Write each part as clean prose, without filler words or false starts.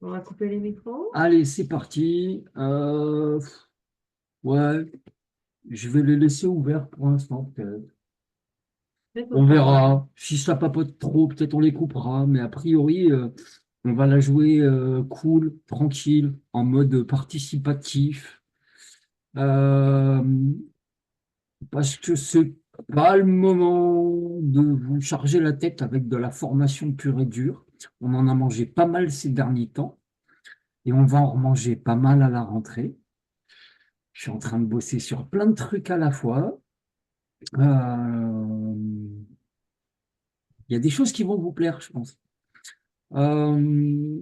On va couper les micros. Allez, c'est parti. Ouais, je vais les laisser ouverts pour l'instant, peut-être. Mais On pourquoi pas? verra. Si ça papote trop, peut-être on les coupera. Mais a priori, on va la jouer cool, tranquille, en mode participatif. Euh, Parce que c'est pas le moment de vous charger la tête avec de la formation pure et dure. On en a mangé pas mal ces derniers temps et on va en remanger pas mal à la rentrée. Je suis en train de bosser sur plein de trucs à la fois. Euh, Il y a des choses qui vont vous plaire, je pense. Euh,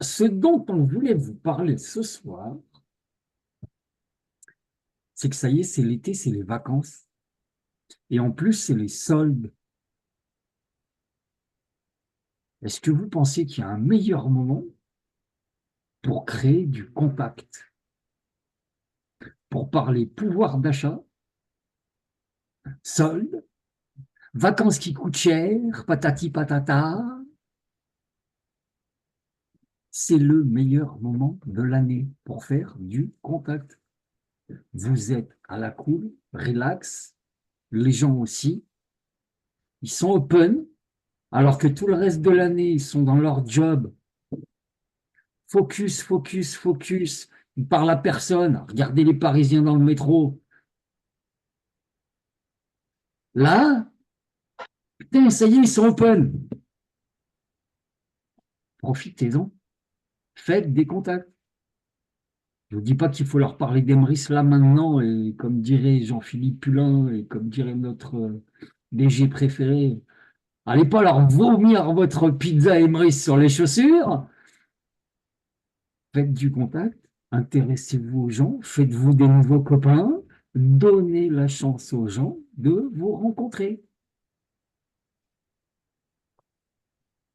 Ce dont on voulait vous parler ce soir, c'est que ça y est, c'est l'été, c'est les vacances. Et en plus, c'est les soldes. Est-ce que vous pensez qu'il y a un meilleur moment pour créer du contact, pour parler pouvoir d'achat, soldes, vacances qui coûtent cher, patati patata? C'est le meilleur moment de l'année pour faire du contact. Vous êtes à la cool, relax, les gens aussi, ils sont open, alors que tout le reste de l'année, ils sont dans leur job. Focus, focus, focus. Ils parlent à personne. Regardez les Parisiens dans le métro. Là, putain, ça y est, ils sont open. Profitez-en. Faites des contacts. Je ne vous dis pas qu'il faut leur parler d'Emrys là maintenant, et comme dirait Jean-Philippe Pulin, et comme dirait notre DG préféré, allez pas leur vomir votre pizza Emrys sur les chaussures. Faites du contact, intéressez-vous aux gens, faites-vous des nouveaux copains, donnez la chance aux gens de vous rencontrer.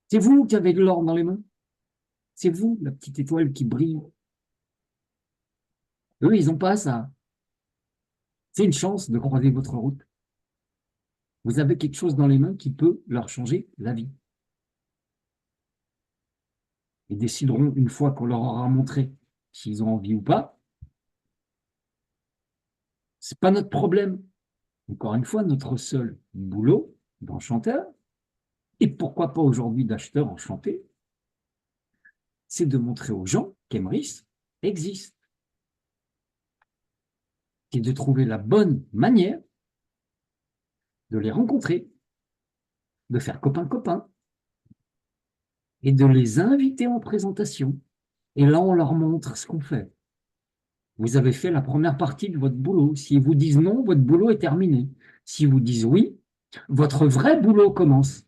C'est vous qui avez de l'or dans les mains. C'est vous, la petite étoile qui brille. Eux, ils n'ont pas ça. C'est une chance de croiser votre route. Vous avez quelque chose dans les mains qui peut leur changer la vie. Ils décideront, une fois qu'on leur aura montré s'ils ont envie ou pas, c'est pas notre problème. Encore une fois, notre seul boulot d'enchanteur, et pourquoi pas aujourd'hui d'acheteur enchanté, c'est de montrer aux gens qu'Emrys existe. C'est de trouver la bonne manière de les rencontrer, de faire copain-copain et de les inviter en présentation. Et là, on leur montre ce qu'on fait. Vous avez fait la première partie de votre boulot. S'ils vous disent non, votre boulot est terminé. S'ils vous disent oui, votre vrai boulot commence.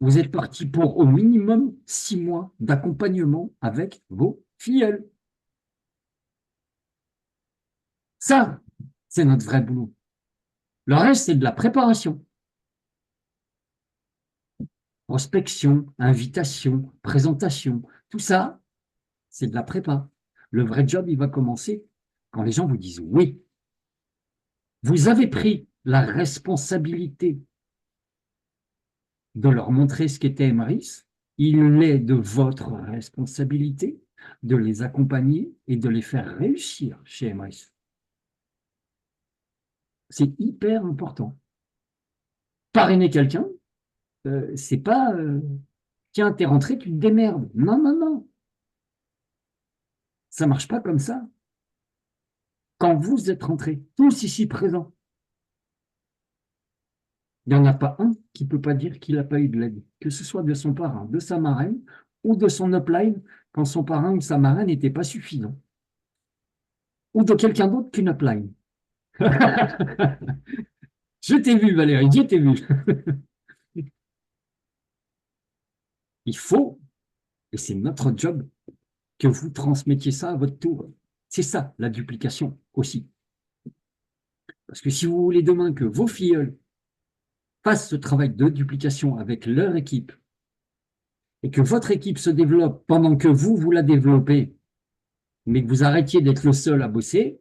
Vous êtes parti pour au minimum 6 mois d'accompagnement avec vos filleuls. Ça, c'est notre vrai boulot. Le reste, c'est de la préparation. Prospection, invitation, présentation, tout ça, c'est de la prépa. Le vrai job, il va commencer quand les gens vous disent oui. Vous avez pris la responsabilité de leur montrer ce qu'était Emrys. Il est de votre responsabilité de les accompagner et de les faire réussir chez Emrys. C'est hyper important. Parrainer quelqu'un, c'est pas tiens, t'es rentré, tu te démerdes. Non, non, non. Ça marche pas comme ça. Quand vous êtes rentrés, tous ici présents, il n'y en a pas un qui ne peut pas dire qu'il n'a pas eu de l'aide, que ce soit de son parrain, de sa marraine ou de son upline quand son parrain ou sa marraine n'était pas suffisant, ou de quelqu'un d'autre qu'une upline. Je t'ai vu, Valérie, je t'ai vu. Il faut, et c'est notre job, que vous transmettiez ça à votre tour. C'est ça, la duplication aussi. Parce que si vous voulez demain que vos filleuls fassent ce travail de duplication avec leur équipe et que votre équipe se développe pendant que vous la développez, mais que vous arrêtiez d'être le seul à bosser,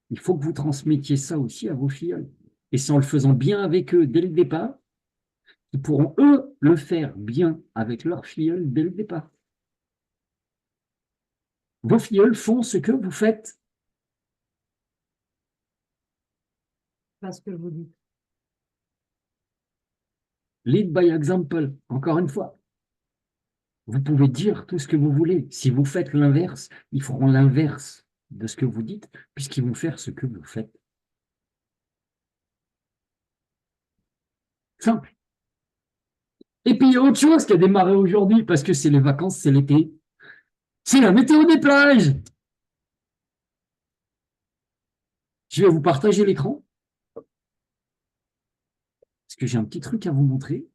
il faut que vous transmettiez ça aussi à vos filleuls. Et c'est en le faisant bien avec eux dès le départ qui pourront, eux, le faire bien avec leur filleul dès le départ. Vos filleuls font ce que vous faites. Parce que vous dites. Lead by example, encore une fois. Vous pouvez dire tout ce que vous voulez. Si vous faites l'inverse, ils feront l'inverse de ce que vous dites, puisqu'ils vont faire ce que vous faites. Simple. Et puis il y a autre chose qui a démarré aujourd'hui, parce que c'est les vacances, c'est l'été. C'est la météo des plages. Je vais vous partager l'écran, parce que j'ai un petit truc à vous montrer.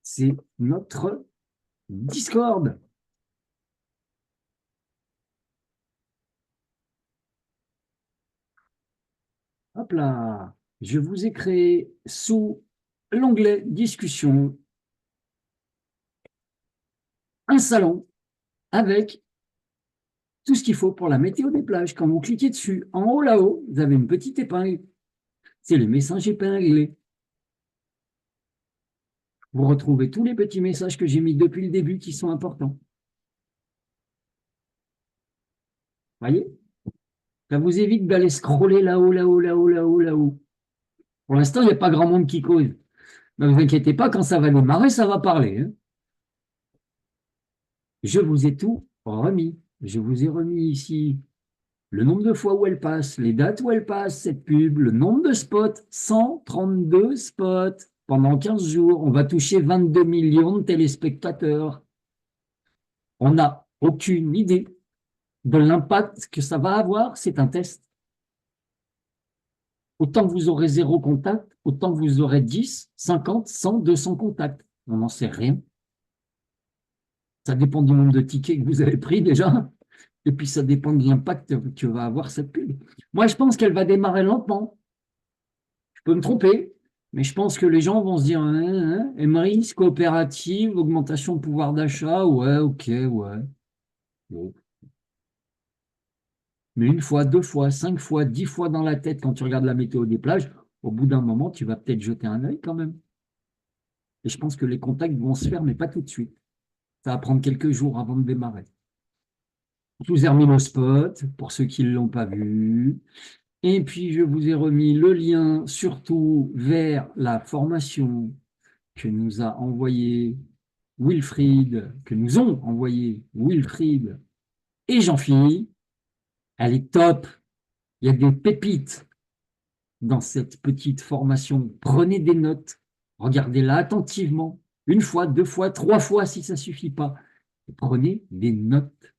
C'est notre Discord. Hop là, je vous ai créé sous l'onglet discussion un salon avec tout ce qu'il faut pour la météo des plages. Quand vous cliquez dessus, en haut là-haut, vous avez une petite épingle. C'est les messages épinglés. Vous retrouvez tous les petits messages que j'ai mis depuis le début qui sont importants. Voyez? Ça vous évite d'aller scroller là-haut, là-haut, là-haut, là-haut, là-haut. Pour l'instant, il n'y a pas grand monde qui cause. Ne vous inquiétez pas, quand ça va démarrer, ça va parler. Hein. Je vous ai tout remis. Je vous ai remis ici le nombre de fois où elle passe, les dates où elle passe, cette pub, le nombre de spots, 132 spots pendant 15 jours. On va toucher 22 millions de téléspectateurs. On n'a aucune idée de l'impact que ça va avoir. C'est un test. Autant vous aurez 0 contact, autant vous aurez 10, 50, 100, 200 contacts. On n'en sait rien. Ça dépend du nombre de tickets que vous avez pris déjà. Et puis, ça dépend de l'impact que va avoir cette pub. Moi, je pense qu'elle va démarrer lentement. Je peux me tromper, mais je pense que les gens vont se dire Emeris, coopérative, augmentation de pouvoir d'achat, ouais, ok, ouais. Bon. Mais une fois, 2 fois, 5 fois, 10 fois dans la tête, quand tu regardes la météo des plages, au bout d'un moment, tu vas peut-être jeter un œil quand même. Et je pense que les contacts vont se faire, mais pas tout de suite. Ça va prendre quelques jours avant de démarrer. Je vous ai remis le spot pour ceux qui ne l'ont pas vu. Et puis, je vous ai remis le lien surtout vers la formation que nous a envoyé Wilfried, que nous ont envoyé Wilfried et Jean-Philippe. Elle est top. Il y a des pépites dans cette petite formation. Prenez des notes. Regardez-la attentivement. 1 fois, 2 fois, 3 fois si ça ne suffit pas. Prenez des notes.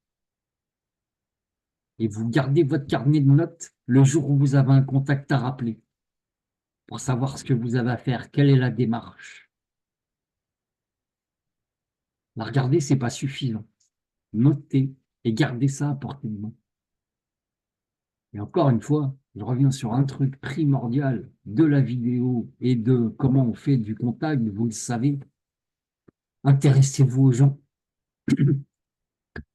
Et vous gardez votre carnet de notes le jour où vous avez un contact à rappeler pour savoir ce que vous avez à faire, quelle est la démarche. La regarder, ce n'est pas suffisant. Notez et gardez ça à portée de main. Et encore une fois, je reviens sur un truc primordial de la vidéo et de comment on fait du contact, vous le savez. Intéressez-vous aux gens.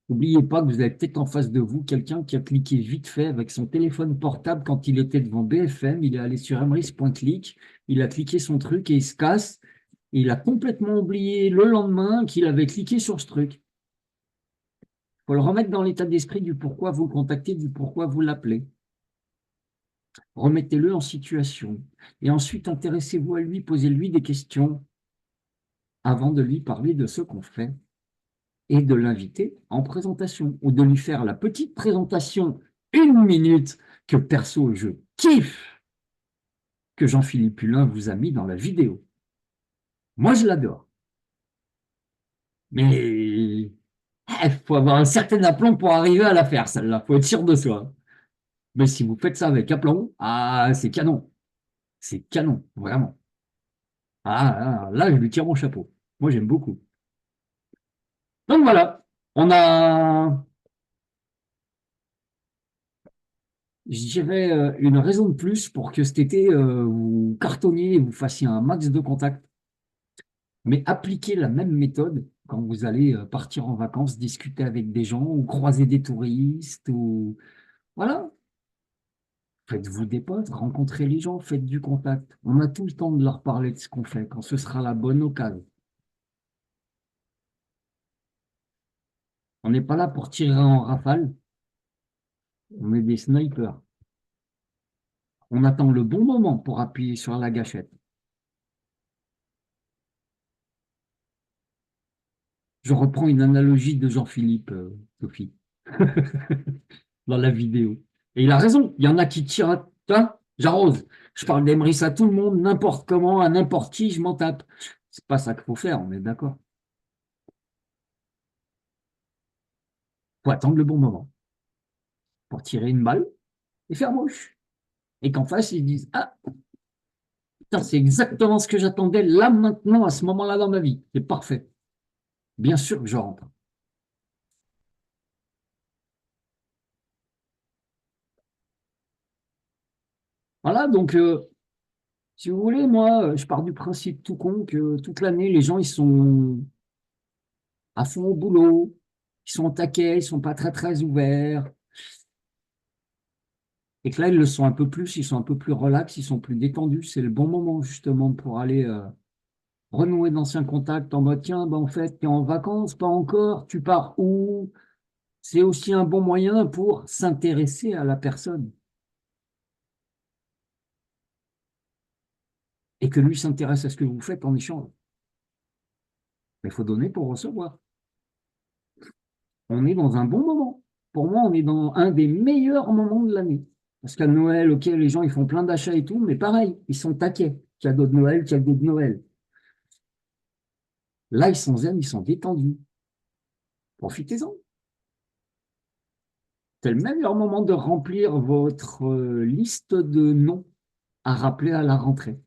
N'oubliez pas que vous avez peut-être en face de vous quelqu'un qui a cliqué vite fait avec son téléphone portable quand il était devant BFM, il est allé sur emeris.click, il a cliqué son truc et il se casse. Et il a complètement oublié le lendemain qu'il avait cliqué sur ce truc. Il faut le remettre dans l'état d'esprit du pourquoi vous le contactez, du pourquoi vous l'appelez. Remettez-le en situation. Et ensuite, intéressez-vous à lui, posez-lui des questions avant de lui parler de ce qu'on fait et de l'inviter en présentation ou de lui faire la petite présentation 1 minute que perso je kiffe que Jean-Philippe Hulin vous a mis dans la vidéo. Moi, je l'adore. Mais il faut avoir un certain aplomb pour arriver à la faire, celle-là. Il faut être sûr de soi. Mais si vous faites ça avec aplomb, ah, c'est canon. C'est canon, vraiment. Ah, là, je lui tire mon chapeau. Moi, j'aime beaucoup. Donc voilà, on a, je dirais, une raison de plus pour que cet été, vous cartonniez et vous fassiez un max de contacts. Mais appliquez la même méthode quand vous allez partir en vacances, discuter avec des gens ou croiser des touristes ou voilà. Faites-vous des potes, rencontrez les gens, faites du contact. On a tout le temps de leur parler de ce qu'on fait quand ce sera la bonne occasion. On n'est pas là pour tirer en rafale, on est des snipers. On attend le bon moment pour appuyer sur la gâchette. Je reprends une analogie de Jean-Philippe, Sophie, dans la vidéo. Et il a raison, il y en a qui tirent, tiens, j'arrose. Je parle d'Emery à tout le monde, n'importe comment, à n'importe qui, je m'en tape. C'est pas ça qu'il faut faire, on est d'accord. Il faut attendre le bon moment pour tirer une balle et faire mouche. Et qu'en face, ils disent, ah, putain, c'est exactement ce que j'attendais là, maintenant, à ce moment-là dans ma vie. C'est parfait. Bien sûr que je rentre. Voilà, donc, si vous voulez, moi, je pars du principe tout con que toute l'année, les gens, ils sont à fond au boulot, ils sont au taquet, ils sont pas très, très ouverts. Et que là, ils le sont un peu plus, ils sont un peu plus relax, ils sont plus détendus. C'est le bon moment, justement, pour aller renouer d'anciens contacts en mode, tiens, ben, en fait, tu es en vacances, pas encore, tu pars où? C'est aussi un bon moyen pour s'intéresser à la personne et que lui s'intéresse à ce que vous faites en échange. Mais il faut donner pour recevoir. On est dans un bon moment. Pour moi, on est dans un des meilleurs moments de l'année. Parce qu'à Noël, ok, les gens ils font plein d'achats et tout, mais pareil, ils sont taquets. Cadeau de Noël, cadeau de Noël. Là, ils sont zen, ils sont détendus. Profitez-en. C'est le meilleur moment de remplir votre liste de noms à rappeler à la rentrée.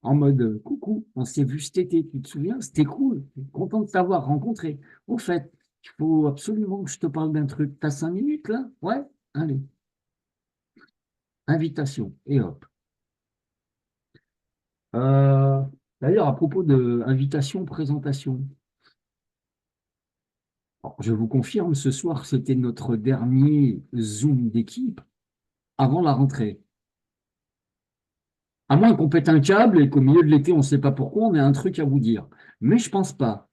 En mode coucou, on s'est vu cet été, tu te souviens? C'était cool, content de t'avoir rencontré. Au fait, il faut absolument que je te parle d'un truc. T'as 5 minutes là? Ouais? Allez, invitation, et hop. Euh, D'ailleurs, à propos de invitation, présentation, alors, je vous confirme, ce soir, c'était notre dernier Zoom d'équipe avant la rentrée. À moins qu'on pète un câble et qu'au milieu de l'été, on ne sait pas pourquoi, on a un truc à vous dire. Mais je pense pas.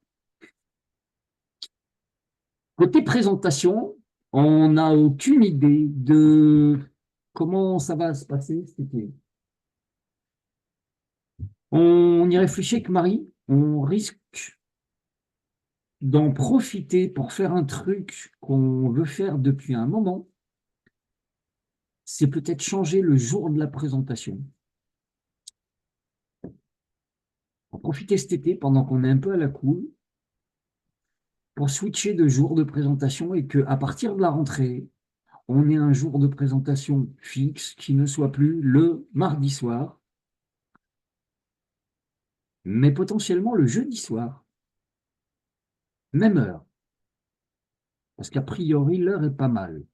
Côté présentation, on n'a aucune idée de comment ça va se passer cet été. On y réfléchit avec Marie, on risque d'en profiter pour faire un truc qu'on veut faire depuis un moment. C'est peut-être changer le jour de la présentation. En profiter cet été pendant qu'on est un peu à la cool pour switcher de jour de présentation et qu'à partir de la rentrée, on ait un jour de présentation fixe qui ne soit plus le mardi soir, mais potentiellement le jeudi soir, même heure, parce qu'a priori, l'heure est pas mal.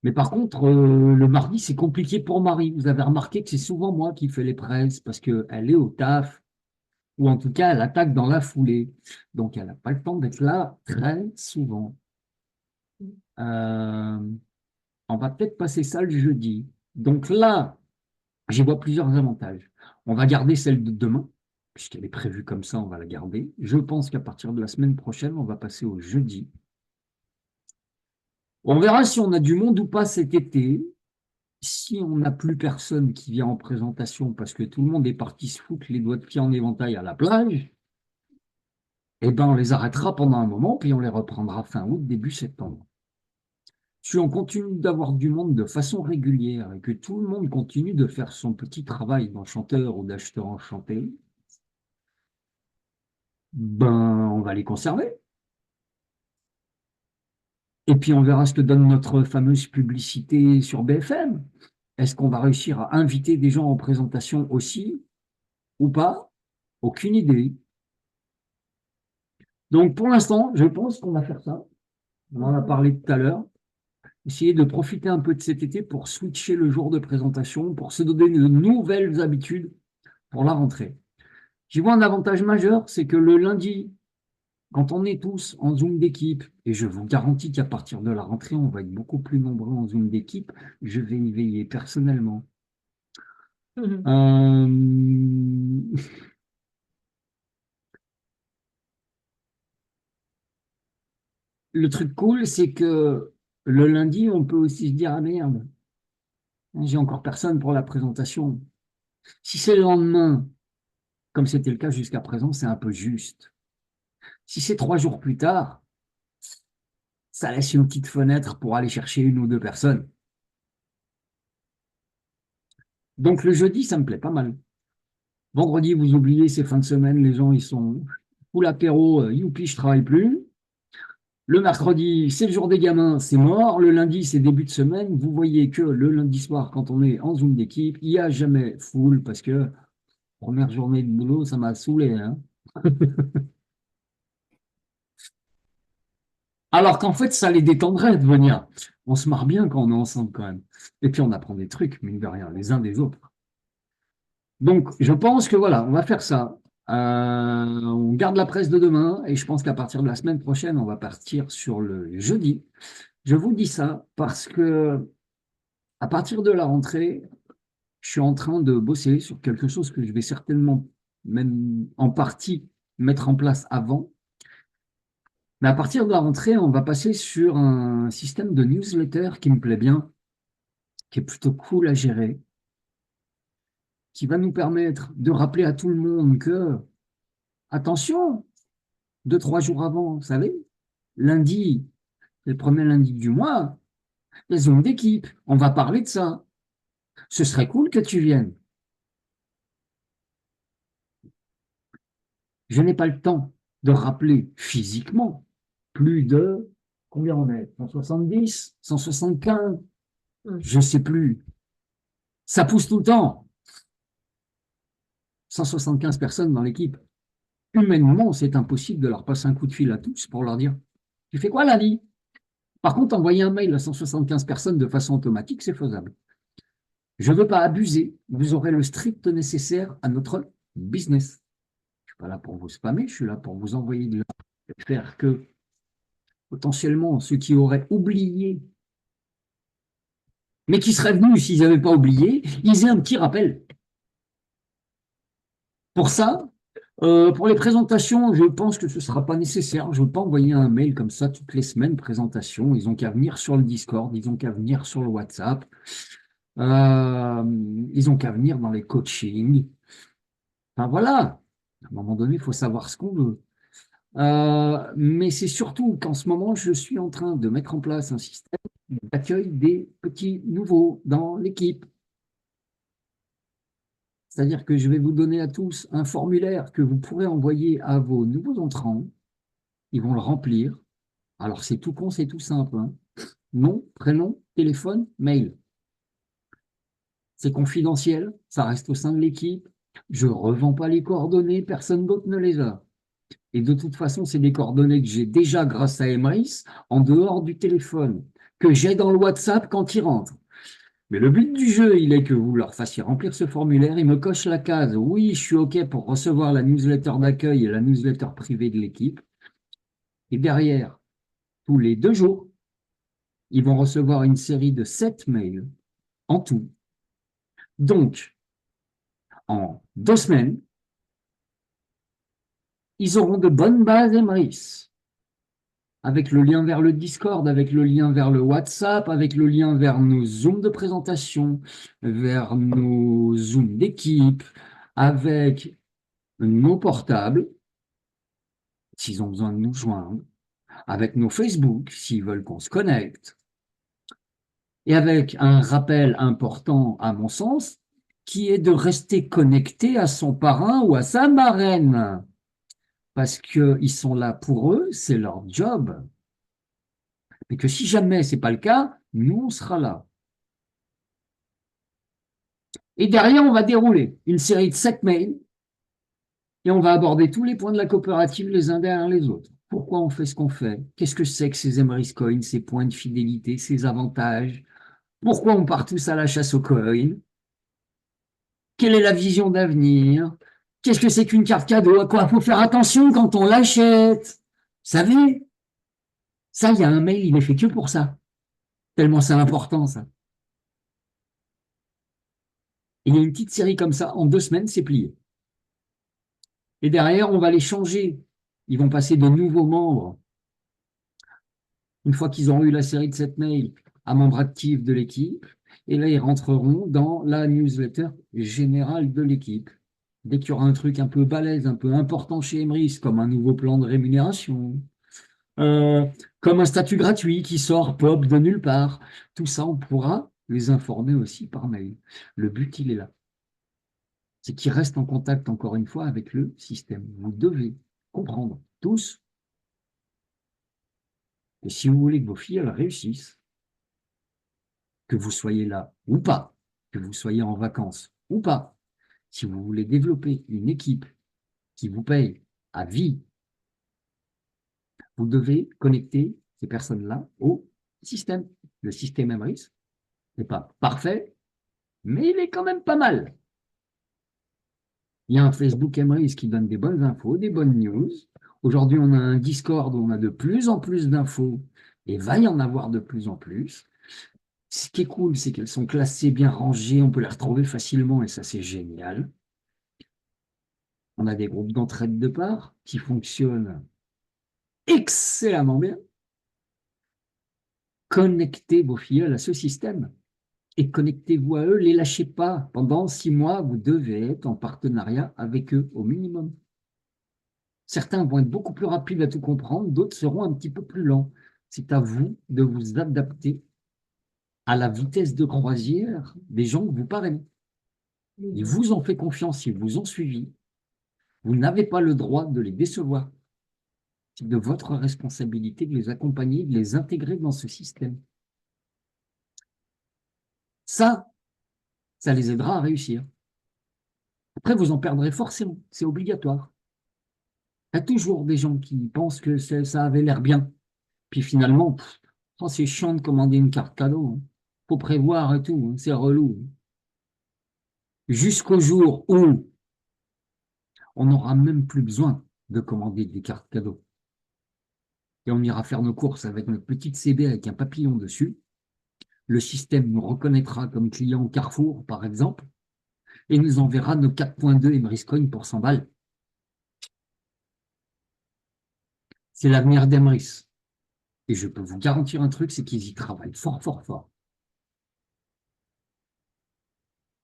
Mais par contre, le mardi, c'est compliqué pour Marie. Vous avez remarqué que c'est souvent moi qui fais les presses parce qu'elle est au taf, ou en tout cas, elle attaque dans la foulée. Donc, elle n'a pas le temps d'être là très souvent. Euh, on va peut-être passer ça le jeudi. Donc là, j'y vois plusieurs avantages. On va garder celle de demain, puisqu'elle est prévue comme ça, on va la garder. Je pense qu'à partir de la semaine prochaine, on va passer au jeudi. On verra si on a du monde ou pas cet été. Si on n'a plus personne qui vient en présentation parce que tout le monde est parti se foutre les doigts de pied en éventail à la plage, eh ben on les arrêtera pendant un moment, puis on les reprendra fin août, début septembre. Si on continue d'avoir du monde de façon régulière et que tout le monde continue de faire son petit travail d'enchanteur ou d'acheteur enchanté, ben on va les conserver. Et puis on verra ce que donne notre fameuse publicité sur BFM. Est-ce qu'on va réussir à inviter des gens en présentation aussi ou pas? Aucune idée. Donc pour l'instant, je pense qu'on va faire ça. On en a parlé tout à l'heure. Essayer de profiter un peu de cet été pour switcher le jour de présentation, pour se donner de nouvelles habitudes pour la rentrée. J'y vois un avantage majeur, c'est que le lundi quand on est tous en Zoom d'équipe, et je vous garantis qu'à partir de la rentrée, on va être beaucoup plus nombreux en Zoom d'équipe, je vais y veiller personnellement. Euh, Le truc cool, c'est que le lundi, on peut aussi se dire, ah merde, j'ai encore personne pour la présentation. Si c'est le lendemain, comme c'était le cas jusqu'à présent, c'est un peu juste. Si c'est 3 jours plus tard, ça laisse une petite fenêtre pour aller chercher une ou deux personnes. Donc le jeudi, ça me plaît pas mal. Vendredi, vous oubliez, c'est fin de semaine, les gens, ils sont full apéro, youpi, je travaille plus. Le mercredi, c'est le jour des gamins, c'est mort. Le lundi, c'est début de semaine. Vous voyez que le lundi soir, quand on est en Zoom d'équipe, il n'y a jamais full parce que première journée de boulot, ça m'a saoulé, hein. Alors qu'en fait, ça les détendrait de venir. On se marre bien quand on est ensemble quand même. Et puis on apprend des trucs, mine de rien, les uns des autres. Donc, je pense que voilà, on va faire ça. On garde la presse de demain et je pense qu'à partir de la semaine prochaine, on va partir sur le jeudi. Je vous dis ça parce que à partir de la rentrée, je suis en train de bosser sur quelque chose que je vais certainement, même en partie, mettre en place avant. Mais à partir de la rentrée, on va passer sur un système de newsletter qui me plaît bien, qui est plutôt cool à gérer, qui va nous permettre de rappeler à tout le monde que, attention, 2, 3 jours avant, vous savez, lundi, c'est le premier lundi du mois, les hommes d'équipe, on va parler de ça. Ce serait cool que tu viennes. Je n'ai pas le temps de rappeler physiquement plus de, combien on est, 170, 175, je ne sais plus. Ça pousse tout le temps. 175 personnes dans l'équipe. Humainement, c'est impossible de leur passer un coup de fil à tous pour leur dire, tu fais quoi lundi? Par contre, envoyer un mail à 175 personnes de façon automatique, c'est faisable. Je ne veux pas abuser. Vous aurez le strict nécessaire à notre business. Je ne suis pas là pour vous spammer, je suis là pour vous envoyer de la... faire que potentiellement ceux qui auraient oublié, mais qui seraient venus s'ils n'avaient pas oublié, ils aient un petit rappel. Pour ça, pour les présentations, je pense que ce ne sera pas nécessaire. Je ne veux pas envoyer un mail comme ça toutes les semaines, présentation. Ils n'ont qu'à venir sur le Discord, ils n'ont qu'à venir sur le WhatsApp, ils n'ont qu'à venir dans les coachings. Enfin voilà, à un moment donné, il faut savoir ce qu'on veut. Mais c'est surtout qu'en ce moment, je suis en train de mettre en place un système d'accueil des petits nouveaux dans l'équipe. C'est-à-dire que je vais vous donner à tous un formulaire que vous pourrez envoyer à vos nouveaux entrants. Ils vont le remplir. Alors, c'est tout con, c'est tout simple, hein. Nom, prénom, téléphone, mail. C'est confidentiel, ça reste au sein de l'équipe. Je ne revends pas les coordonnées, personne d'autre ne les a. Et de toute façon, c'est des coordonnées que j'ai déjà grâce à Emrys en dehors du téléphone, que j'ai dans le WhatsApp quand ils rentrent. Mais le but du jeu, il est que vous leur fassiez remplir ce formulaire. Ils me cochent la case. Oui, je suis OK pour recevoir la newsletter d'accueil et la newsletter privée de l'équipe. Et derrière, tous les 2 jours, ils vont recevoir une série de 7 mails en tout. Donc, en 2 semaines, ils auront de bonnes bases Emrys, avec le lien vers le Discord, avec le lien vers le WhatsApp, avec le lien vers nos Zooms de présentation, vers nos Zooms d'équipe, avec nos portables, s'ils ont besoin de nous joindre, avec nos Facebook, s'ils veulent qu'on se connecte, et avec un rappel important, à mon sens, qui est de rester connecté à son parrain ou à sa marraine, parce qu'ils sont là pour eux, c'est leur job. Mais que si jamais ce n'est pas le cas, nous, on sera là. Et derrière, on va dérouler une série de 7 mails et on va aborder tous les points de la coopérative les uns derrière les autres. Pourquoi on fait ce qu'on fait? Qu'est-ce que c'est que ces Emrys Coins, ces points de fidélité, ces avantages? Pourquoi on part tous à la chasse aux coins? Quelle est la vision d'avenir? Qu'est-ce que c'est qu'une carte cadeau? À quoi il faut faire attention quand on l'achète? savez, ça, il y a un mail, il est fait que pour ça. Tellement c'est important, ça. Et il y a une petite série comme ça, en 2 semaines, c'est plié. Et derrière, on va les changer. Ils vont passer de nouveaux membres, une fois qu'ils auront eu la série de 7 mails, à membres actifs de l'équipe. Et là, ils rentreront dans la newsletter générale de l'équipe. Dès qu'il y aura un truc un peu balèze, un peu important chez Emrys, comme un nouveau plan de rémunération, euh, comme un statut gratuit qui sort pop de nulle part, tout ça, on pourra les informer aussi par mail. Le but, il est là. C'est qu'ils restent en contact, encore une fois, avec le système. Vous devez comprendre, tous, que si vous voulez que vos filles elles réussissent, que vous soyez là ou pas, que vous soyez en vacances ou pas, si vous voulez développer une équipe qui vous paye à vie, vous devez connecter ces personnes-là au système. Le système Emrys n'est pas parfait, mais il est quand même pas mal. Il y a un Facebook Emrys qui donne des bonnes infos, des bonnes news. Aujourd'hui, on a un Discord où on a de plus en plus d'infos et va y en avoir de plus en plus. Ce qui est cool, c'est qu'elles sont classées, bien rangées, on peut les retrouver facilement et ça, c'est génial. On a des groupes d'entraide de part qui fonctionnent excellemment bien. Connectez vos filleuls à ce système et connectez-vous à eux, les lâchez pas. Pendant 6 mois, vous devez être en partenariat avec eux au minimum. Certains vont être beaucoup plus rapides à tout comprendre, d'autres seront un petit peu plus lents. C'est à vous de vous adapter à la vitesse de croisière des gens que vous parrainez. Ils vous ont fait confiance, ils vous ont suivi. Vous n'avez pas le droit de les décevoir. C'est de votre responsabilité de les accompagner, de les intégrer dans ce système. Ça les aidera à réussir. Après, vous en perdrez forcément, c'est obligatoire. Il y a toujours des gens qui pensent que ça avait l'air bien. Puis finalement, oh, c'est chiant de commander une carte cadeau. Faut prévoir et tout, c'est relou. Jusqu'au jour où on n'aura même plus besoin de commander des cartes cadeaux. Et on ira faire nos courses avec notre petite CB avec un papillon dessus. Le système nous reconnaîtra comme client Carrefour, par exemple, et nous enverra nos 4.2 Emrys Coin pour 100 balles. C'est l'avenir d'Emrys. Et je peux vous garantir un truc, c'est qu'ils y travaillent fort, fort, fort.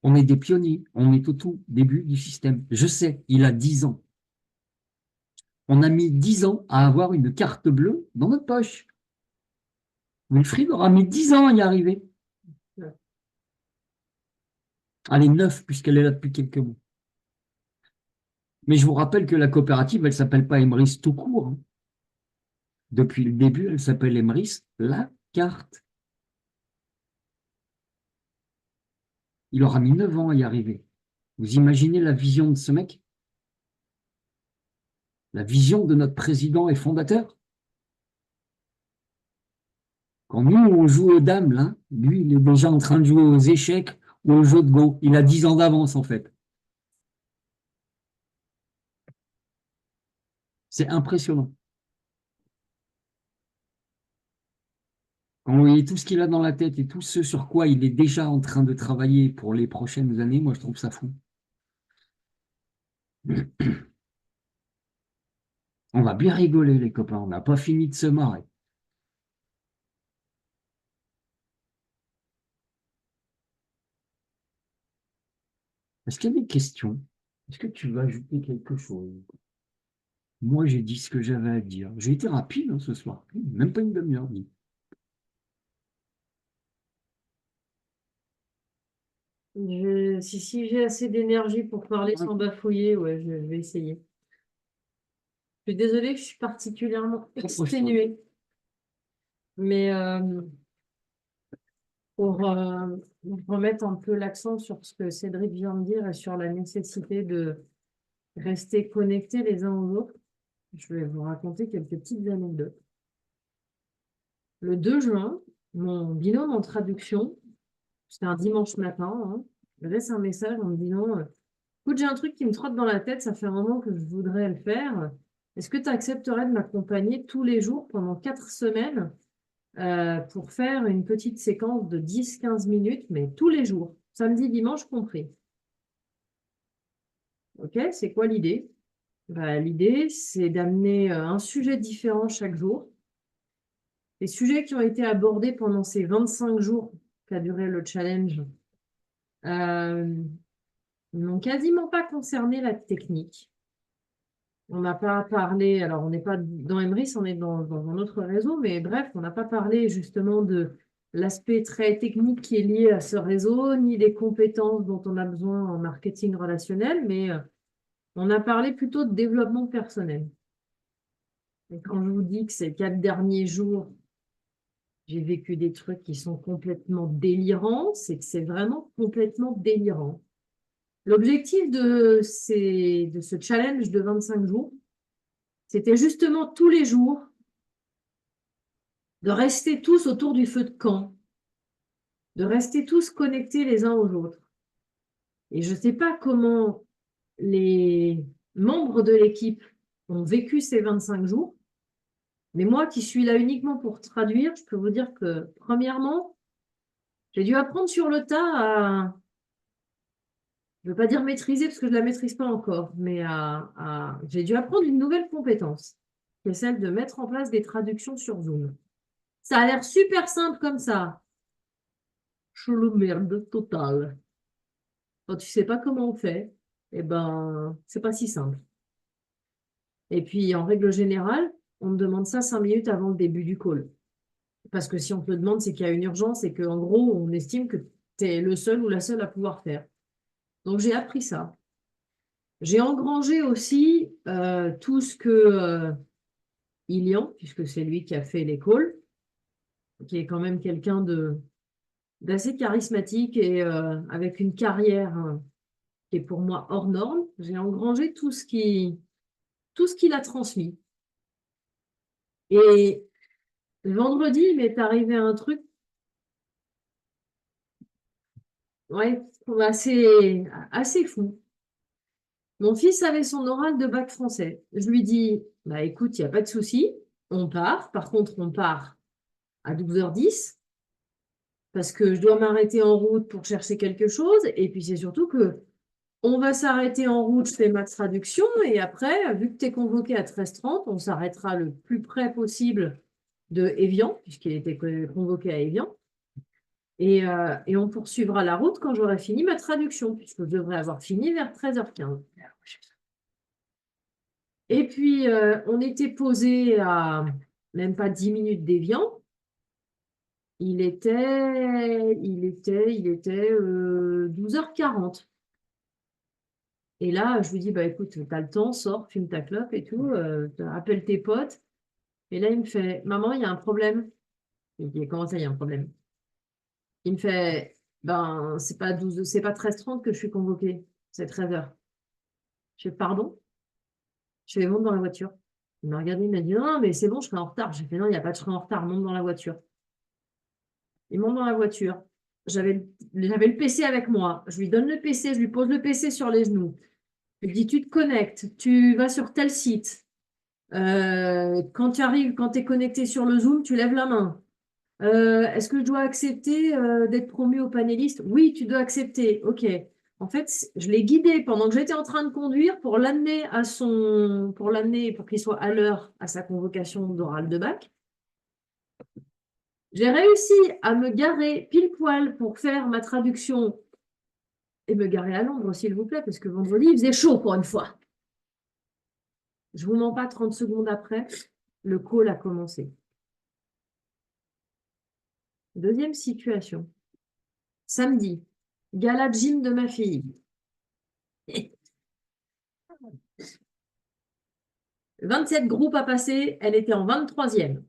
On est des pionniers, on est au tout début du système. Je sais, il a 10 ans. On a mis 10 ans à avoir une carte bleue dans notre poche. Wilfried aura mis 10 ans à y arriver. Elle est 9 puisqu'elle est là depuis quelques mois. Mais je vous rappelle que la coopérative, elle ne s'appelle pas Emrys tout court, hein. Depuis le début, elle s'appelle Emrys la carte. Il aura mis 9 ans à y arriver. Vous imaginez la vision de ce mec? La vision de notre président et fondateur? Quand nous, on joue aux dames, là, lui, il est déjà en train de jouer aux échecs ou aux jeux de Go. Il a 10 ans d'avance, en fait. C'est impressionnant. Quand vous voyez tout ce qu'il a dans la tête et tout ce sur quoi il est déjà en train de travailler pour les prochaines années, moi, je trouve ça fou. On va bien rigoler, les copains. On n'a pas fini de se marrer. Est-ce qu'il y a des questions? Est-ce que tu veux ajouter quelque chose? Moi, j'ai dit ce que j'avais à dire. J'ai été rapide, hein, ce soir. Même pas une demi-heure. Si j'ai assez d'énergie pour parler sans bafouiller, ouais, je vais essayer. Je suis désolée, je suis particulièrement exténuée. Mais pour remettre un peu l'accent sur ce que Cédric vient de dire et sur la nécessité de rester connectés les uns aux autres, je vais vous raconter quelques petites anecdotes. Le 2 juin, mon binôme en traduction, c'était un dimanche matin, hein, je laisse un message en me disant écoute, j'ai un truc qui me trotte dans la tête, ça fait un moment que je voudrais le faire. est-ce que tu accepterais de m'accompagner tous les jours pendant 4 semaines pour faire une petite séquence de 10-15 minutes, mais tous les jours, samedi, dimanche compris. Ok, c'est quoi l'idée? L'idée, c'est d'amener un sujet différent chaque jour. Les sujets qui ont été abordés pendant ces 25 jours qu'a duré le challenge n'ont quasiment pas concerné la technique. On n'a pas parlé, alors on n'est pas dans Emrys, on est dans un autre réseau, mais bref, on n'a pas parlé justement de l'aspect très technique qui est lié à ce réseau, ni des compétences dont on a besoin en marketing relationnel, mais on a parlé plutôt de développement personnel. Et quand je vous dis que ces 4 derniers jours, j'ai vécu des trucs qui sont complètement délirants, c'est que c'est vraiment complètement délirant. L'objectif de ce challenge de 25 jours, c'était justement tous les jours de rester tous autour du feu de camp, de rester tous connectés les uns aux autres. Et je ne sais pas comment les membres de l'équipe ont vécu ces 25 jours, mais moi qui suis là uniquement pour traduire, je peux vous dire que, premièrement, j'ai dû apprendre sur le tas à, je ne veux pas dire maîtriser parce que je ne la maîtrise pas encore, mais j'ai dû apprendre une nouvelle compétence, qui est celle de mettre en place des traductions sur Zoom. Ça a l'air super simple comme ça. Je le merde total. Quand tu ne sais pas comment on fait, eh ben, c'est pas si simple. Et puis, en règle générale, on me demande ça 5 minutes avant le début du call. Parce que si on te le demande, c'est qu'il y a une urgence et qu'en gros, on estime que tu es le seul ou la seule à pouvoir faire. Donc, j'ai appris ça. J'ai engrangé aussi tout ce que Ilian, puisque c'est lui qui a fait les calls, qui est quand même quelqu'un d'assez charismatique et avec une carrière qui est pour moi hors norme. J'ai engrangé tout ce qu'il a transmis. Et vendredi, il m'est arrivé un truc ouais, assez fou. Mon fils avait son oral de bac français. Je lui dis, bah écoute, il n'y a pas de souci, on part. Par contre, on part à 12h10 parce que je dois m'arrêter en route pour chercher quelque chose. Et puis, c'est surtout que on va s'arrêter en route, je fais ma traduction. Et après, vu que tu es convoqué à 13h30, on s'arrêtera le plus près possible de Évian, puisqu'il était convoqué à Évian. Et on poursuivra la route quand j'aurai fini ma traduction, puisque je devrais avoir fini vers 13h15. Et puis, on était posé à même pas 10 minutes d'Évian. Il était 12h40. Et là, je lui dis, bah écoute, tu as le temps, sors, fume ta clope et tout, appelle tes potes. Et là, il me fait, maman, il y a un problème. Je lui dis, comment ça, il y a un problème? Il me fait, ben, c'est pas 13h30 que je suis convoquée, c'est 13h. Je fais, pardon? Je vais monte dans la voiture. Il m'a regardé, il m'a dit, non, mais c'est bon, je serai en retard. J'ai fait, non, il n'y a pas de je serai en retard, monte dans la voiture. Il monte dans la voiture. J'avais le PC avec moi. Je lui donne le PC, je lui pose le PC sur les genoux. Je lui dis, tu te connectes, tu vas sur tel site. Quand tu arrives, quand tu es connecté sur le Zoom, tu lèves la main. Est-ce que je dois accepter d'être promu au panéliste? Oui, tu dois accepter. OK. En fait, je l'ai guidé pendant que j'étais en train de conduire pour l'amener pour qu'il soit à l'heure à sa convocation d'oral de bac. J'ai réussi à me garer pile poil pour faire ma traduction et me garer à l'ombre, s'il vous plaît, parce que vendredi, il faisait chaud pour une fois. Je vous mens pas, 30 secondes après, le call a commencé. Deuxième situation. Samedi, gala gym de ma fille. 27 groupes à passer, elle était en 23e.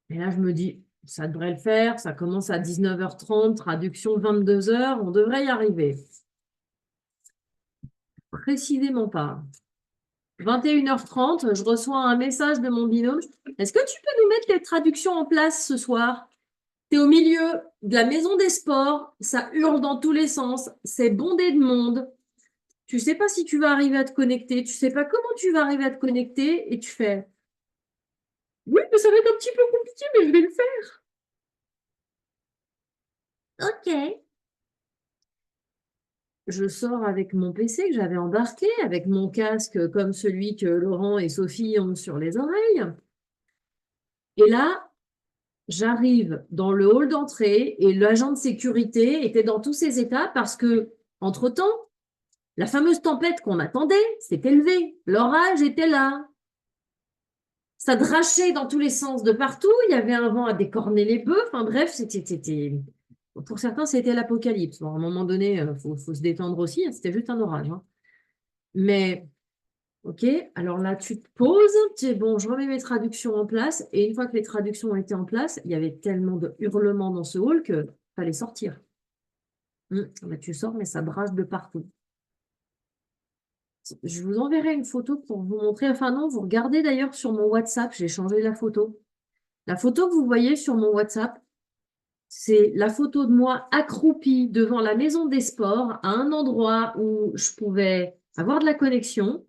Et là, je me dis, ça devrait le faire, ça commence à 19h30, traduction 22h, on devrait y arriver. Précisément pas. 21h30, je reçois un message de mon binôme. Est-ce que tu peux nous mettre les traductions en place ce soir? Tu es au milieu de la maison des sports, ça hurle dans tous les sens, c'est bondé de monde. Tu sais pas si tu vas arriver à te connecter, tu sais pas comment tu vas arriver à te connecter, et tu fais « Oui, mais ça va être un petit peu compliqué, mais je vais le faire. » Ok. Je sors avec mon PC que j'avais embarqué, avec mon casque comme celui que Laurent et Sophie ont sur les oreilles. Et là, j'arrive dans le hall d'entrée et l'agent de sécurité était dans tous ses états parce que, entre-temps, la fameuse tempête qu'on attendait s'est élevée. L'orage était là. Ça drachait dans tous les sens de partout. Il y avait un vent à décorner les bœufs. Enfin bref, pour certains, c'était l'apocalypse. Bon, à un moment donné, faut se détendre aussi. Hein, c'était juste un orage. Hein. Mais, ok, alors là, tu te poses. Tu dis, bon, je remets mes traductions en place. Et une fois que les traductions ont été en place, il y avait tellement de hurlements dans ce hall que fallait sortir. Bah, tu sors, mais ça brasse de partout. Je vous enverrai une photo pour vous montrer. Enfin non, vous regardez d'ailleurs sur mon WhatsApp, j'ai changé la photo. La photo que vous voyez sur mon WhatsApp, c'est la photo de moi accroupie devant la maison des sports à un endroit où je pouvais avoir de la connexion,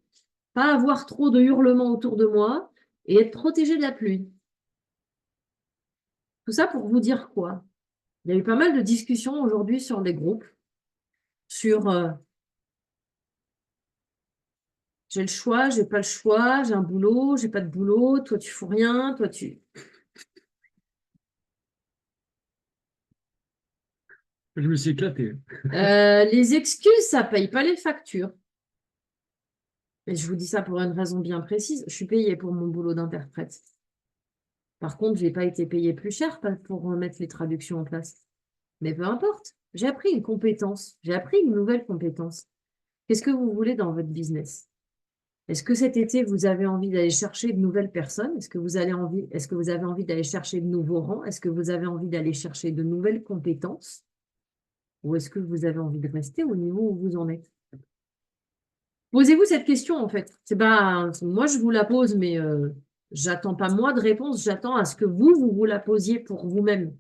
pas avoir trop de hurlements autour de moi et être protégée de la pluie. Tout ça pour vous dire quoi? Il y a eu pas mal de discussions aujourd'hui sur les groupes sur j'ai le choix, j'ai pas le choix, j'ai un boulot, j'ai pas de boulot, toi tu fous rien, toi tu... Je me suis éclaté. Les excuses, ça paye pas les factures. Et je vous dis ça pour une raison bien précise. Je suis payée pour mon boulot d'interprète. Par contre, je n'ai pas été payée plus cher pour remettre les traductions en place. Mais peu importe. J'ai appris une compétence. J'ai appris une nouvelle compétence. Qu'est-ce que vous voulez dans votre business? Est-ce que cet été, vous avez envie d'aller chercher de nouvelles personnes? Est-ce que vous avez envie d'aller chercher de nouveaux rangs? Est-ce que vous avez envie d'aller chercher de nouvelles compétences? Ou est-ce que vous avez envie de rester au niveau où vous en êtes? Posez-vous cette question, en fait. C'est pas, moi, je vous la pose, mais j'attends pas moi de réponse, j'attends à ce que vous la posiez pour vous-même.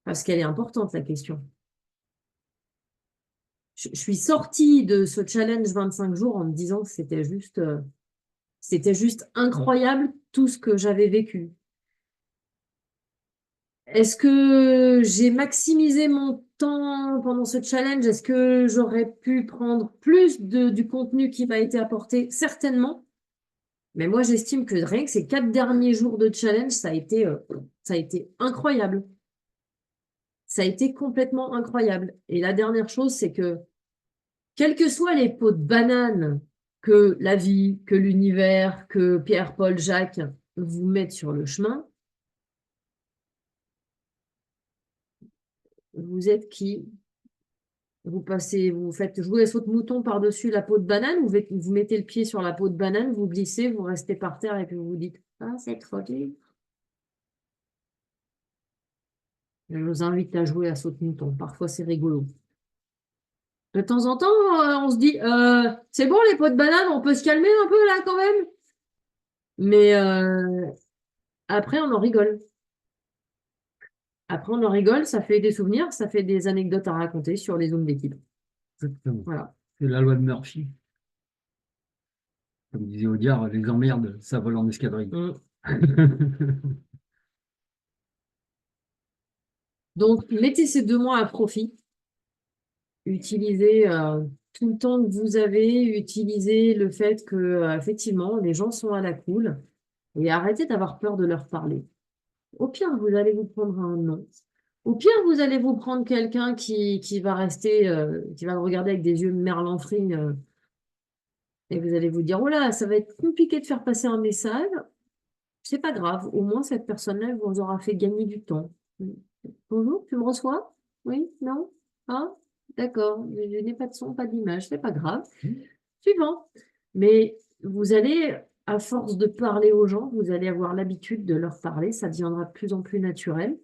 Parce qu'elle est importante, la question. Je suis sortie de ce challenge 25 jours en me disant que c'était juste incroyable tout ce que j'avais vécu. Est-ce que j'ai maximisé mon temps pendant ce challenge? Est-ce que j'aurais pu prendre plus du contenu qui m'a été apporté? Certainement. Mais moi, j'estime que rien que ces 4 derniers jours de challenge, ça a été incroyable. Ça a été complètement incroyable. Et la dernière chose, c'est que, quels que soient les pots de banane que la vie, que l'univers, que Pierre, Paul, Jacques vous mettent sur le chemin, vous êtes qui? Vous faites jouer saut de mouton par-dessus la peau de banane, vous mettez le pied sur la peau de banane, vous glissez, vous restez par terre et puis vous vous dites « Ah, c'est trop dur ». Je vous invite à jouer à saut de mouton. Parfois, c'est rigolo. De temps en temps, on se dit c'est bon, les pots de banane, on peut se calmer un peu là quand même. Mais après, on en rigole. Après, on en rigole, ça fait des souvenirs, ça fait des anecdotes à raconter sur les zooms d'équipe. Exactement. Voilà. C'est la loi de Murphy. Comme disait Audiard, les emmerdes, ça vole en escadrille. Donc, mettez ces 2 mois à profit. Utilisez tout le temps que vous avez, utilisez le fait que, effectivement, les gens sont à la cool et arrêtez d'avoir peur de leur parler. Au pire, vous allez vous prendre un non. Au pire, vous allez vous prendre quelqu'un qui va rester, qui va vous regarder avec des yeux merlanfrines et vous allez vous dire, oh là, ça va être compliqué de faire passer un message. C'est pas grave, au moins cette personne-là vous aura fait gagner du temps. Bonjour, tu me reçois? Oui? Non? Ah? D'accord, je n'ai pas de son, pas d'image, c'est pas grave. Suivant. Mais vous allez, à force de parler aux gens, vous allez avoir l'habitude de leur parler, ça deviendra de plus en plus naturel.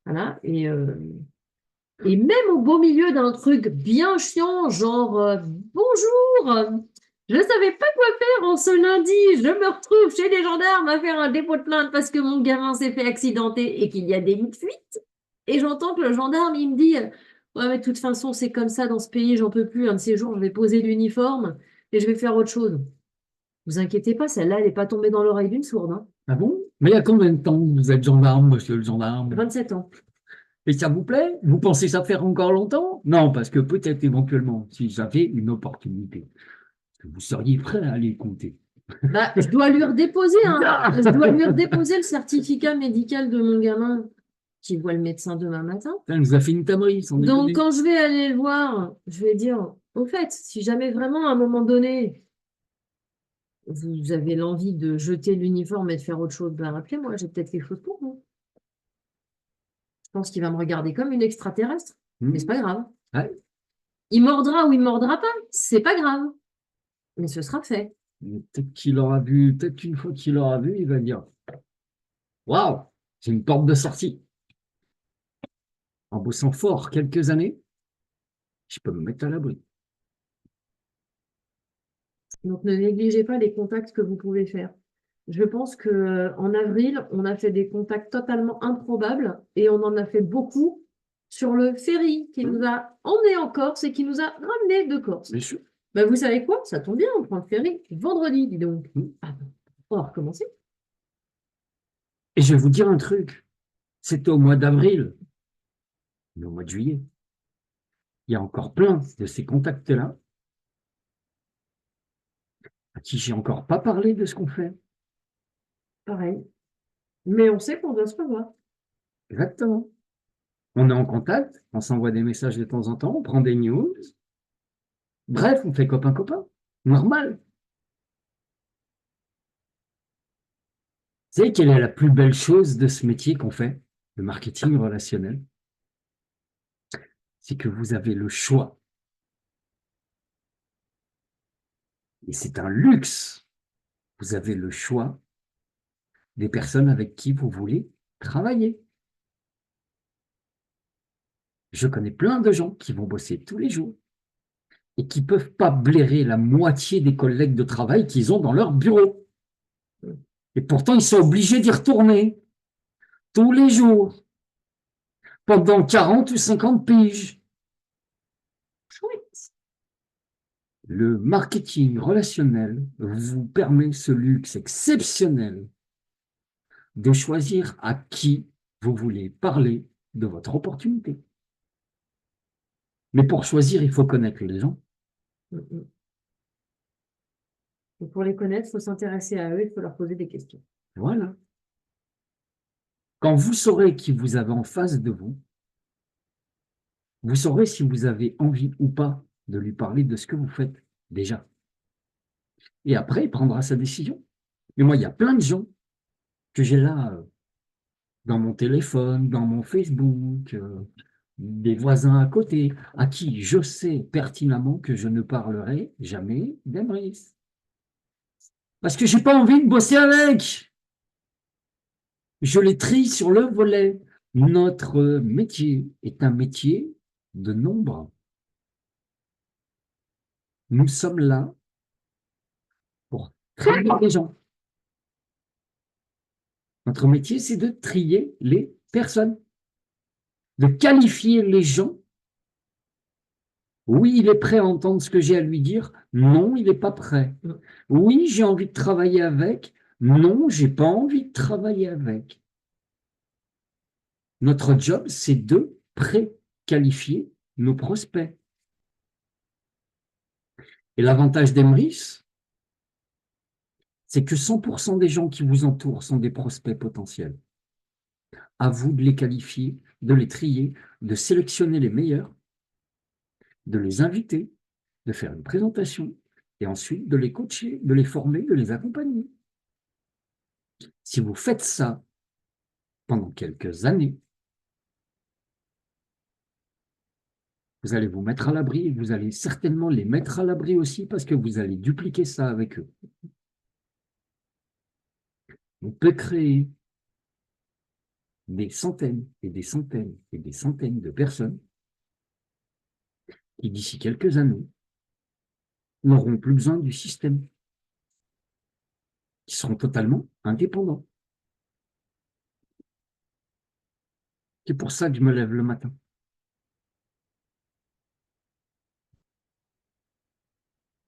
Voilà, et même au beau milieu d'un truc bien chiant, genre bonjour, je ne savais pas quoi faire en ce lundi, je me retrouve chez les gendarmes à faire un dépôt de plainte parce que mon gamin s'est fait accidenter et qu'il y a des lits de fuite. Et j'entends que le gendarme, il me dit Ouais, mais de toute façon, c'est comme ça dans ce pays, j'en peux plus. Un de ces jours, je vais poser l'uniforme et je vais faire autre chose. Vous inquiétez pas, celle-là, elle n'est pas tombée dans l'oreille d'une sourde, hein. Ah bon? Mais il y a combien de temps que vous êtes gendarme, monsieur le gendarme? 27 ans. Et ça vous plaît? Vous pensez ça faire encore longtemps? Non, parce que peut-être éventuellement, si j'avais une opportunité, vous seriez prêt à l'écouter. Bah, je dois lui redéposer, hein. Je dois lui redéposer le certificat médical de mon gamin qui voit le médecin demain matin. Ça nous a fait une tamarie, sans Donc, déconner. quand je vais aller le voir, je vais dire, au fait, si jamais vraiment à un moment donné, vous avez l'envie de jeter l'uniforme et de faire autre chose, ben rappelez-moi, j'ai peut-être quelque chose pour vous. Je pense qu'il va me regarder comme une extraterrestre, mais c'est pas grave. Ouais. Il mordra ou il mordra pas, c'est pas grave, mais ce sera fait. Peut-être qu'il aura vu, peut-être qu'une fois qu'il aura vu, il va dire, waouh, c'est une porte de sortie. En bossant fort quelques années, je peux me mettre à l'abri. Donc, ne négligez pas les contacts que vous pouvez faire. Je pense que en avril, on a fait des contacts totalement improbables et on en a fait beaucoup sur le ferry qui nous a emmenés en Corse et qui nous a ramenés de Corse. Bien sûr. Ben, vous savez quoi? Ça tombe bien, on prend le ferry vendredi, dis donc. Mm. Ah, on va recommencer. Et je vais vous dire un truc, c'était au mois d'avril, mais au mois de juillet, il y a encore plein de ces contacts-là à qui j'ai encore pas parlé de ce qu'on fait. Pareil. Mais on sait qu'on doit se revoir. Exactement. On est en contact, on s'envoie des messages de temps en temps, on prend des news. Bref, on fait copain-copain. Normal. Vous savez quelle est la plus belle chose de ce métier qu'on fait, le marketing relationnel? C'est que vous avez le choix. Et c'est un luxe. Vous avez le choix des personnes avec qui vous voulez travailler. Je connais plein de gens qui vont bosser tous les jours et qui ne peuvent pas blairer la moitié des collègues de travail qu'ils ont dans leur bureau. Et pourtant, ils sont obligés d'y retourner tous les jours, pendant 40 ou 50 piges. Chouette. Le marketing relationnel vous permet ce luxe exceptionnel de choisir à qui vous voulez parler de votre opportunité. Mais pour choisir, il faut connaître les gens. Mm, mm. Et pour les connaître, il faut s'intéresser à eux, il faut leur poser des questions. Voilà. Quand vous saurez qui vous avez en face de vous, vous saurez si vous avez envie ou pas de lui parler de ce que vous faites déjà. Et après, il prendra sa décision. Mais moi, il y a plein de gens que j'ai là dans mon téléphone, dans mon Facebook, des voisins à côté, à qui je sais pertinemment que je ne parlerai jamais d'Emrys. Parce que j'ai pas envie de bosser avec. Je les trie sur le volet. Notre métier est un métier de nombre. Nous sommes là pour trier les gens. Notre métier, c'est de trier les personnes, de qualifier les gens. Oui, il est prêt à entendre ce que j'ai à lui dire. Non, il n'est pas prêt. Oui, j'ai envie de travailler avec. Non, j'ai pas envie de travailler avec. Notre job, c'est de pré-qualifier nos prospects. Et l'avantage d'Emrys, c'est que 100% des gens qui vous entourent sont des prospects potentiels. À vous de les qualifier, de les trier, de sélectionner les meilleurs, de les inviter, de faire une présentation et ensuite de les coacher, de les former, de les accompagner. Si vous faites ça pendant quelques années, vous allez vous mettre à l'abri et vous allez certainement les mettre à l'abri aussi parce que vous allez dupliquer ça avec eux. On peut créer des centaines et des centaines et des centaines de personnes qui, d'ici quelques années, n'auront plus besoin du système, qui seront totalement indépendants. C'est pour ça que je me lève le matin.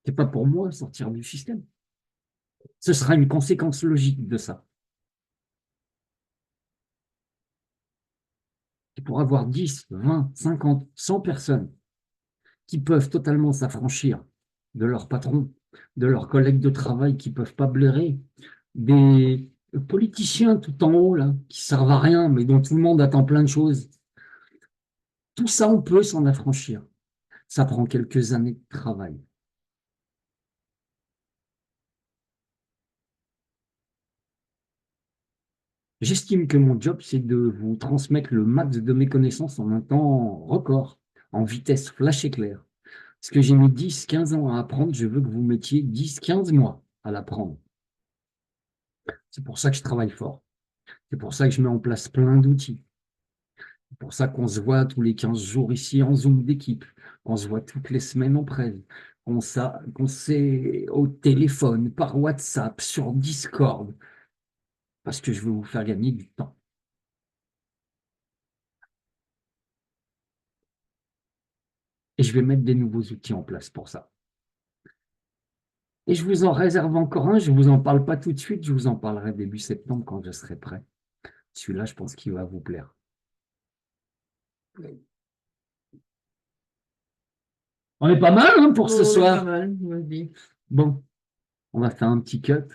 C'est pas pour moi sortir du système. Ce sera une conséquence logique de ça. Et pour avoir 10, 20, 50, 100 personnes qui peuvent totalement s'affranchir de leur patron, de leurs collègues de travail qui ne peuvent pas blairer, des politiciens tout en haut, là, qui ne servent à rien, mais dont tout le monde attend plein de choses. Tout ça, on peut s'en affranchir. Ça prend quelques années de travail. J'estime que mon job, c'est de vous transmettre le max de mes connaissances en un temps record, en vitesse flash éclair. Parce que j'ai mis 10, 15 ans à apprendre, je veux que vous mettiez 10, 15 mois à l'apprendre. C'est pour ça que je travaille fort. C'est pour ça que je mets en place plein d'outils. C'est pour ça qu'on se voit tous les 15 jours ici en Zoom d'équipe, qu'on se voit toutes les semaines en presse, qu'on s'est au téléphone, par WhatsApp, sur Discord, parce que je veux vous faire gagner du temps. Et je vais mettre des nouveaux outils en place pour ça. Et je vous en réserve encore un, je ne vous en parle pas tout de suite, je vous en parlerai début septembre quand je serai prêt. Celui-là, je pense qu'il va vous plaire. On est pas mal hein, pour ce On est pas soir. mal, je me dis. Bon, on va faire un petit cut.